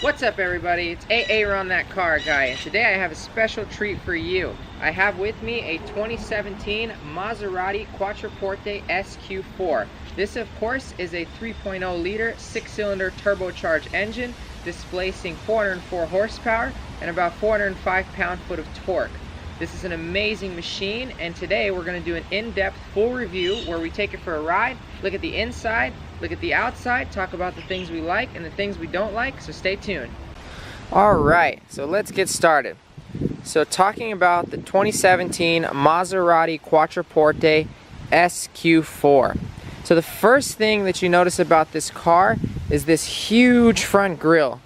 What's up, everybody? It's AA Run That Car Guy, and today I have a special treat for you. I have with me a 2017 Maserati Quattroporte SQ4. This, of course, is a 3.0 liter 6-cylinder turbocharged engine displacing 404 horsepower and about 405 pound-foot of torque. This is an amazing machine, and today we're going to do an in-depth full review where we take it for a ride, look at the inside, look at the outside, talk about the things we like and the things we don't like, so stay tuned. Alright, so let's get started. So talking about the 2017 Maserati Quattroporte SQ4. So the first thing that you notice about this car is this huge front grille.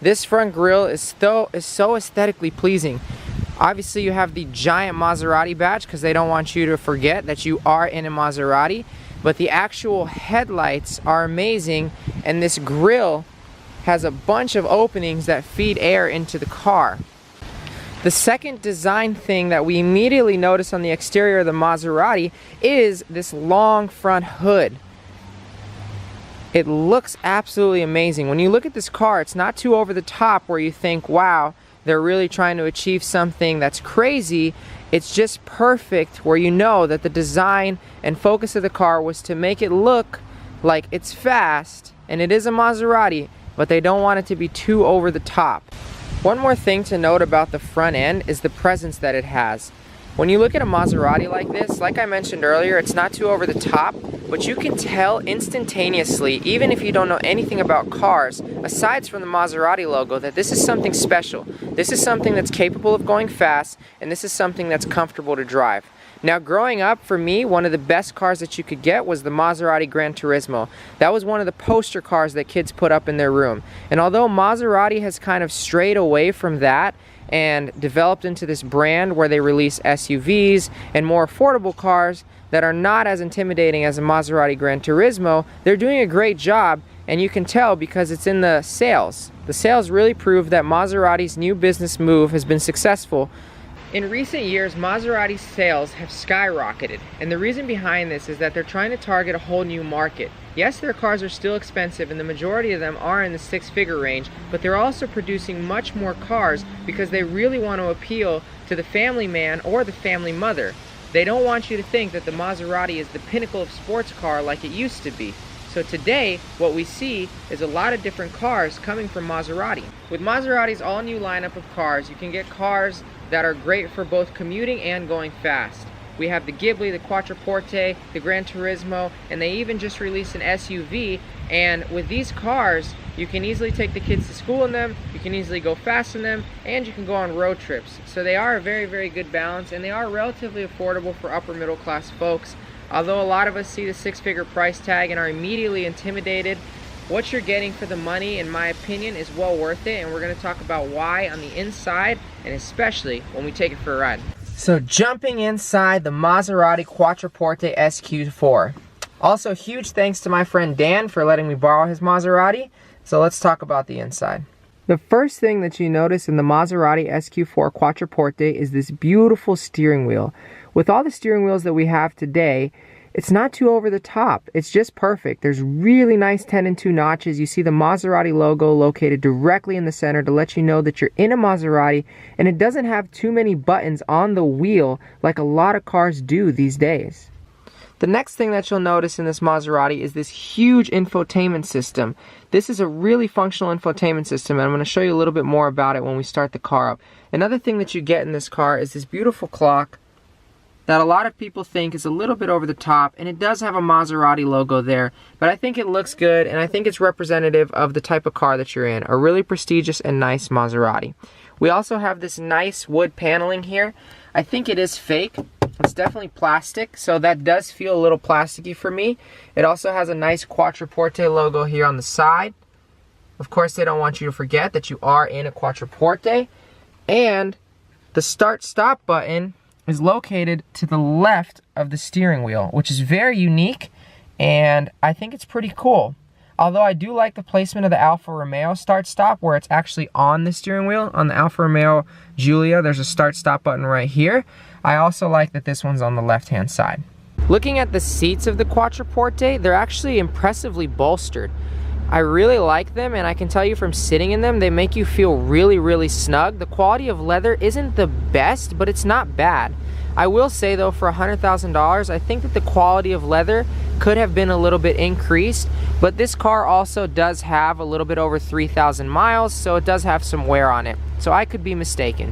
This front grille is so aesthetically pleasing. Obviously you have the giant Maserati badge because they don't want you to forget that you are in a Maserati, but the actual headlights are amazing, and this grille has a bunch of openings that feed air into the car. The second design thing that we immediately notice on the exterior of the Maserati is this long front hood. It looks absolutely amazing. When you look at this car, it's not too over the top where you think, wow, they're really trying to achieve something that's crazy. It's just perfect where you know that the design and focus of the car was to make it look like it's fast, and it is a Maserati, but they don't want it to be too over the top. One more thing to note about the front end is the presence that it has. When you look at a Maserati like this, like I mentioned earlier, it's not too over the top, but you can tell instantaneously, even if you don't know anything about cars, aside from the Maserati logo, that this is something special. This is something that's capable of going fast, and this is something that's comfortable to drive. Now, growing up, for me, one of the best cars that you could get was the Maserati Gran Turismo. That was one of the poster cars that kids put up in their room. And although Maserati has kind of strayed away from that and developed into this brand where they release SUVs and more affordable cars that are not as intimidating as a Maserati Gran Turismo, they're doing a great job, and you can tell because it's in the sales. The sales really prove that Maserati's new business move has been successful. In recent years, Maserati's sales have skyrocketed, and the reason behind this is that they're trying to target a whole new market. Yes, their cars are still expensive, and the majority of them are in the six-figure range, but they're also producing much more cars because they really want to appeal to the family man or the family mother. They don't want you to think that the Maserati is the pinnacle of sports car like it used to be. So today, what we see is a lot of different cars coming from Maserati. With Maserati's all-new lineup of cars, you can get cars that are great for both commuting and going fast. We have the Ghibli, the Quattroporte, the Gran Turismo, and they even just released an SUV. And with these cars, you can easily take the kids to school in them, you can easily go fast in them, and you can go on road trips. So they are a very, very good balance, and they are relatively affordable for upper middle class folks. Although a lot of us see the six-figure price tag and are immediately intimidated, what you're getting for the money, in my opinion, is well worth it, and we're going to talk about why on the inside, and especially when we take it for a ride. So jumping inside the Maserati Quattroporte SQ4. Also, huge thanks to my friend Dan for letting me borrow his Maserati. So let's talk about the inside. The first thing that you notice in the Maserati SQ4 Quattroporte is this beautiful steering wheel. With all the steering wheels that we have today, it's not too over the top. It's just perfect. There's really nice 10 and 2 notches. You see the Maserati logo located directly in the center to let you know that you're in a Maserati, and it doesn't have too many buttons on the wheel like a lot of cars do these days. The next thing that you'll notice in this Maserati is this huge infotainment system. This is a really functional infotainment system, and I'm going to show you a little bit more about it when we start the car up. Another thing that you get in this car is this beautiful clock that a lot of people think is a little bit over the top, and it does have a Maserati logo there, but I think it looks good, and I think it's representative of the type of car that you're in, a really prestigious and nice Maserati. We also have this nice wood paneling here. I think it is fake. It's definitely plastic, so that does feel a little plasticky for me. It also has a nice Quattroporte logo here on the side. Of course, they don't want you to forget that you are in a Quattroporte, and the start-stop button is located to the left of the steering wheel, which is very unique, and I think it's pretty cool. Although I do like the placement of the Alfa Romeo start-stop where it's actually on the steering wheel. On the Alfa Romeo Giulia, there's a start-stop button right here. I also like that this one's on the left-hand side. Looking at the seats of the Quattroporte, they're actually impressively bolstered. I really like them, and I can tell you from sitting in them, they make you feel really, really snug. The quality of leather isn't the best, but it's not bad. I will say though, for $100,000, I think that the quality of leather could have been a little bit increased, but this car also does have a little bit over 3,000 miles, so it does have some wear on it. So I could be mistaken.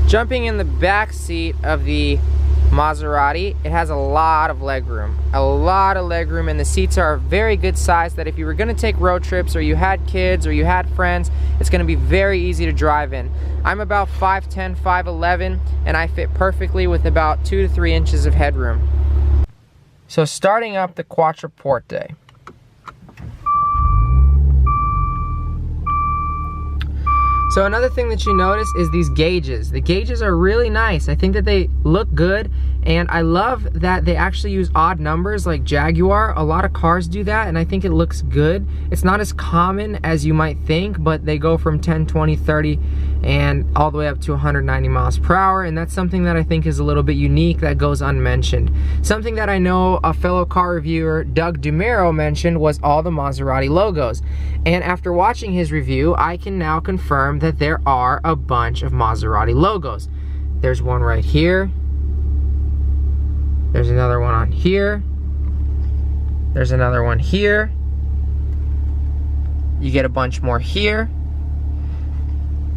Jumping in the back seat of the Maserati, it has a lot of legroom. A lot of legroom, and the seats are a very good size that if you were gonna take road trips, or you had kids, or you had friends, it's gonna be very easy to drive in. I'm about 5'10", 5'11", and I fit perfectly with about 2 to 3 inches of headroom. So starting up the Quattroporte. So another thing that you notice is these gauges. The gauges are really nice. I think that they look good, and I love that they actually use odd numbers like Jaguar. A lot of cars do that, and I think it looks good. It's not as common as you might think, but they go from 10, 20, 30, and all the way up to 190 miles per hour, and that's something that I think is a little bit unique that goes unmentioned. Something that I know a fellow car reviewer, Doug DeMero, mentioned was all the Maserati logos. And after watching his review, I can now confirm that there are a bunch of Maserati logos. There's one right here. There's another one on here. There's another one here. You get a bunch more here.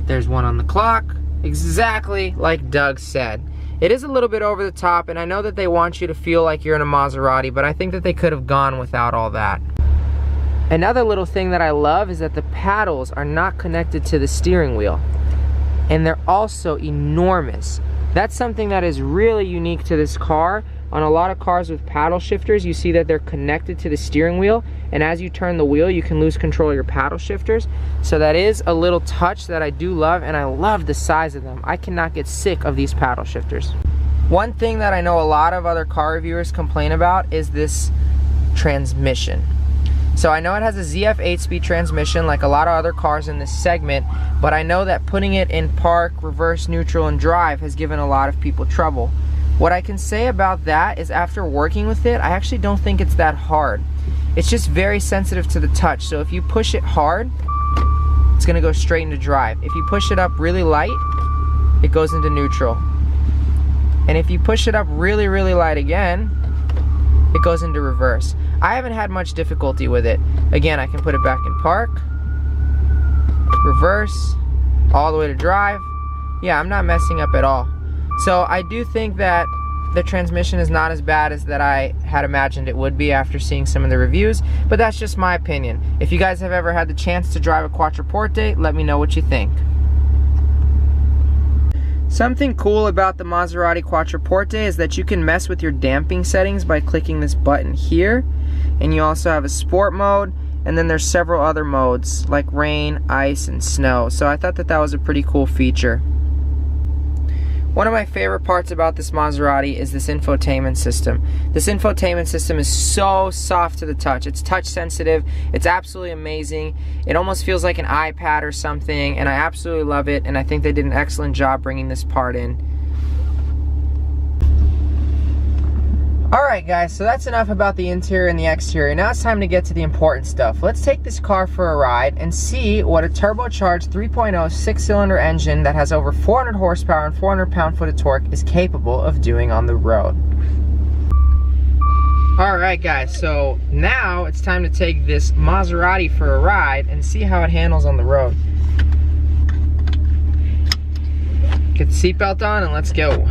There's one on the clock. Exactly like Doug said. It is a little bit over the top, and I know that they want you to feel like you're in a Maserati, but I think that they could have gone without all that. Another little thing that I love is that the paddles are not connected to the steering wheel, and they're also enormous. That's something that is really unique to this car. On a lot of cars with paddle shifters, you see that they're connected to the steering wheel, and as you turn the wheel, you can lose control of your paddle shifters. So that is a little touch that I do love, and I love the size of them. I cannot get sick of these paddle shifters. One thing that I know a lot of other car reviewers complain about is this transmission. So I know it has a ZF 8-speed transmission like a lot of other cars in this segment, but I know that putting it in park, reverse, neutral, and drive has given a lot of people trouble. What I can say about that is after working with it, I actually don't think it's that hard. It's just very sensitive to the touch, so if you push it hard, it's gonna go straight into drive. If you push it up really light, it goes into neutral. And if you push it up really, really light again, it goes into reverse. I haven't had much difficulty with it. Again, I can put it back in park, reverse, all the way to drive. Yeah, I'm not messing up at all. So I do think that the transmission is not as bad as that I had imagined it would be after seeing some of the reviews, but that's just my opinion. If you guys have ever had the chance to drive a Quattroporte, let me know what you think. Something cool about the Maserati Quattroporte is that you can mess with your damping settings by clicking this button here, and you also have a sport mode, and then there's several other modes like rain, ice, and snow. So I thought that that was a pretty cool feature. One of my favorite parts about this Maserati is this infotainment system. This infotainment system is so soft to the touch. It's touch sensitive. It's absolutely amazing. It almost feels like an iPad or something, and I absolutely love it, and I think they did an excellent job bringing this part in. Alright guys, so that's enough about the interior and the exterior. Now it's time to get to the important stuff. Let's take this car for a ride and see what a turbocharged 3.0 6-cylinder engine that has over 400 horsepower and 400 pound-foot of torque is capable of doing on the road. Alright guys, so now it's time to take this Maserati for a ride and see how it handles on the road. Get the seatbelt on and let's go.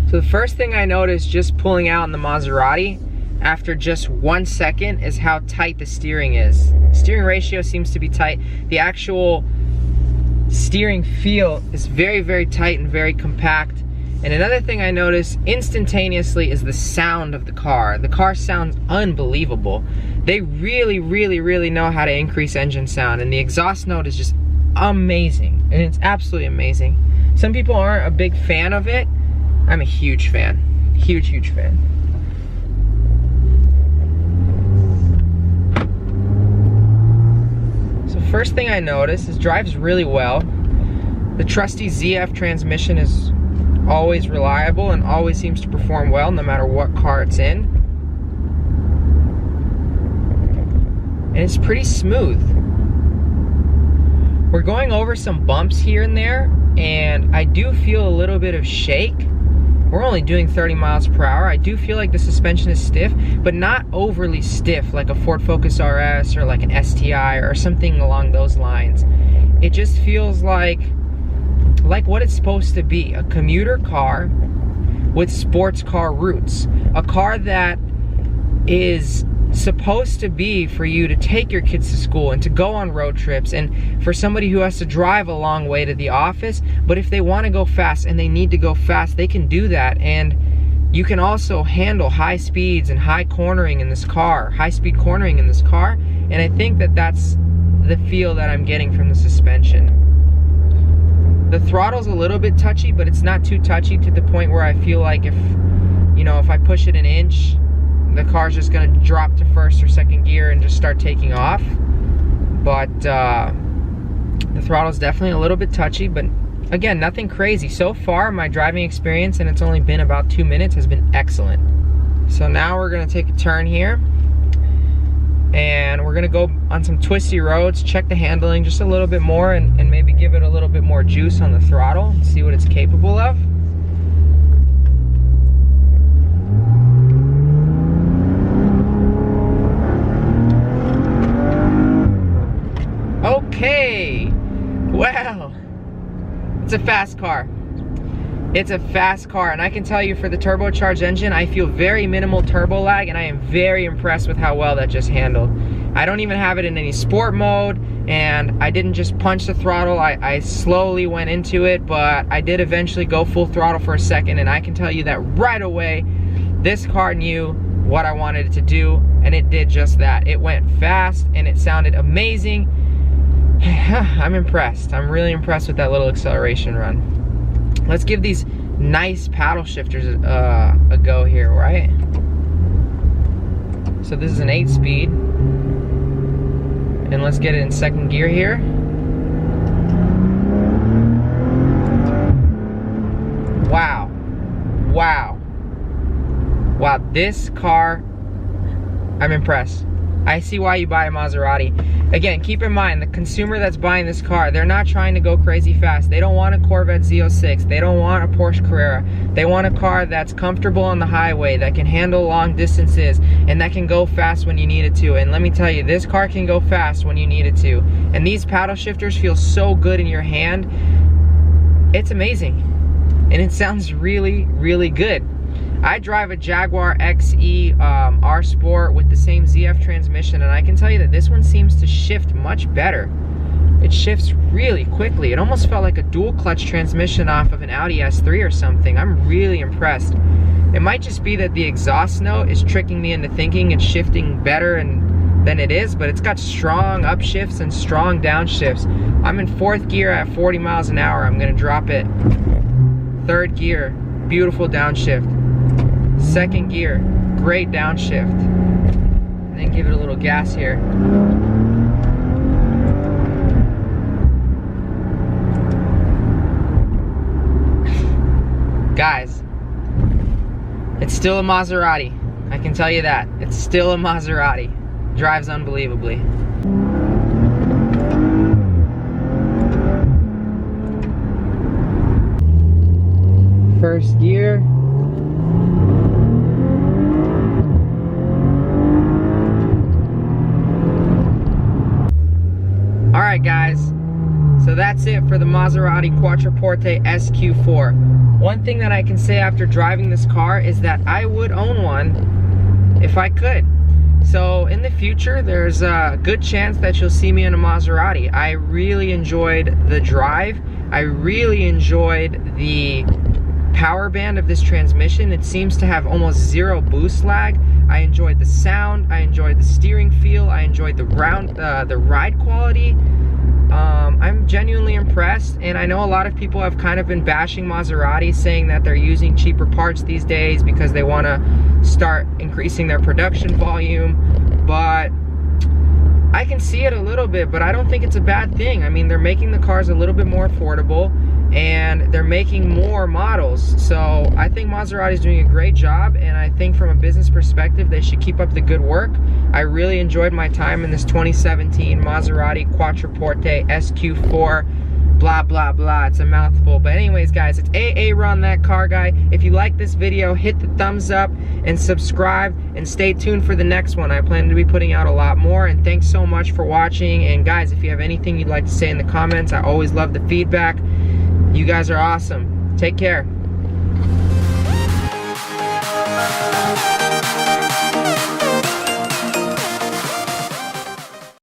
So the first thing I noticed just pulling out in the Maserati after just 1 second is how tight the steering is. Steering ratio seems to be tight. The actual steering feel is very, very tight and very compact. And another thing I noticed instantaneously is the sound of the car. The car sounds unbelievable. They really, really, really know how to increase engine sound, and the exhaust note is just amazing. And it's absolutely amazing. Some people aren't a big fan of it. I'm a huge fan. Huge, huge fan. So first thing I noticed is drives really well. The trusty ZF transmission is always reliable and always seems to perform well no matter what car it's in. and it's pretty smooth. We're going over some bumps here and there, and I do feel a little bit of shake. We're only doing 30 miles per hour. I do feel like the suspension is stiff, but not overly stiff like a Ford Focus RS or like an STI or something along those lines. It just feels like what it's supposed to be, a commuter car with sports car roots. A car that is supposed to be for you to take your kids to school and to go on road trips, and for somebody who has to drive a long way to the office, but if they want to go fast and they need to go fast, they can do that. And you can also handle high speeds and high cornering in this car, high-speed cornering in this car, and I think that that's the feel that I'm getting from the suspension. The throttle's a little bit touchy, but it's not too touchy to the point where I feel like if I push it an inch, the car's just gonna drop to first or second gear and just start taking off. But the throttle's definitely a little bit touchy, but again, nothing crazy. So far, my driving experience, and it's only been about 2 minutes, has been excellent. So now we're gonna take a turn here, and we're gonna go on some twisty roads, check the handling just a little bit more, and maybe give it a little bit more juice on the throttle, and see what it's capable of. Okay, well, it's a fast car. It's a fast car, and I can tell you for the turbocharged engine, I feel very minimal turbo lag, and I am very impressed with how well that just handled. I don't even have it in any sport mode, and I didn't just punch the throttle. I slowly went into it, but I did eventually go full throttle for a second, and I can tell you that right away, this car knew what I wanted it to do, and it did just that. It went fast, and it sounded amazing. I'm impressed. I'm really impressed with that little acceleration run. Let's give these nice paddle shifters a go here, right? So this is an 8-speed, and let's get it in second gear here. Wow, wow, wow, this car, I'm impressed. I see why you buy a Maserati. Again, keep in mind, the consumer that's buying this car, they're not trying to go crazy fast. They don't want a Corvette Z06. They don't want a Porsche Carrera. They want a car that's comfortable on the highway, that can handle long distances, and that can go fast when you need it to. And let me tell you, this car can go fast when you need it to. And these paddle shifters feel so good in your hand. It's amazing. And it sounds really, really good. I drive a Jaguar XE R Sport with the same ZF transmission, and I can tell you that this one seems to shift much better. It shifts really quickly. It almost felt like a dual clutch transmission off of an Audi S3 or something. I'm really impressed. It might just be that the exhaust note is tricking me into thinking it's shifting better than it is, but it's got strong upshifts and strong downshifts. I'm in 4th gear at 40 miles an hour. I'm gonna drop it. 3rd gear, beautiful downshift. 2nd gear, great downshift. And then give it a little gas here. Guys, it's still a Maserati. I can tell you that. It's still a Maserati. Drives unbelievably. First gear. Alright guys, so that's it for the Maserati Quattroporte SQ4. One thing that I can say after driving this car is that I would own one if I could. So in the future, there's a good chance that you'll see me in a Maserati. I really enjoyed the drive. I really enjoyed the power band of this transmission. It seems to have almost zero boost lag. I enjoyed the sound, I enjoyed the steering feel, I enjoyed the ride quality. I'm genuinely impressed, and I know a lot of people have kind of been bashing Maserati, saying that they're using cheaper parts these days because they want to start increasing their production volume, but I can see it a little bit, but I don't think it's a bad thing. I mean, they're making the cars a little bit more affordable, and they're making more models. So I think Maserati's doing a great job, and I think from a business perspective, they should keep up the good work. I really enjoyed my time in this 2017 Maserati Quattroporte SQ4. Blah blah blah, it's a mouthful. But anyways guys, it's AA Ron That Car Guy. If you like this video, hit the thumbs up and subscribe, and stay tuned for the next one. I plan to be putting out a lot more, and thanks so much for watching. And guys, if you have anything you'd like to say in the comments, I always love the feedback. You guys are awesome. Take care.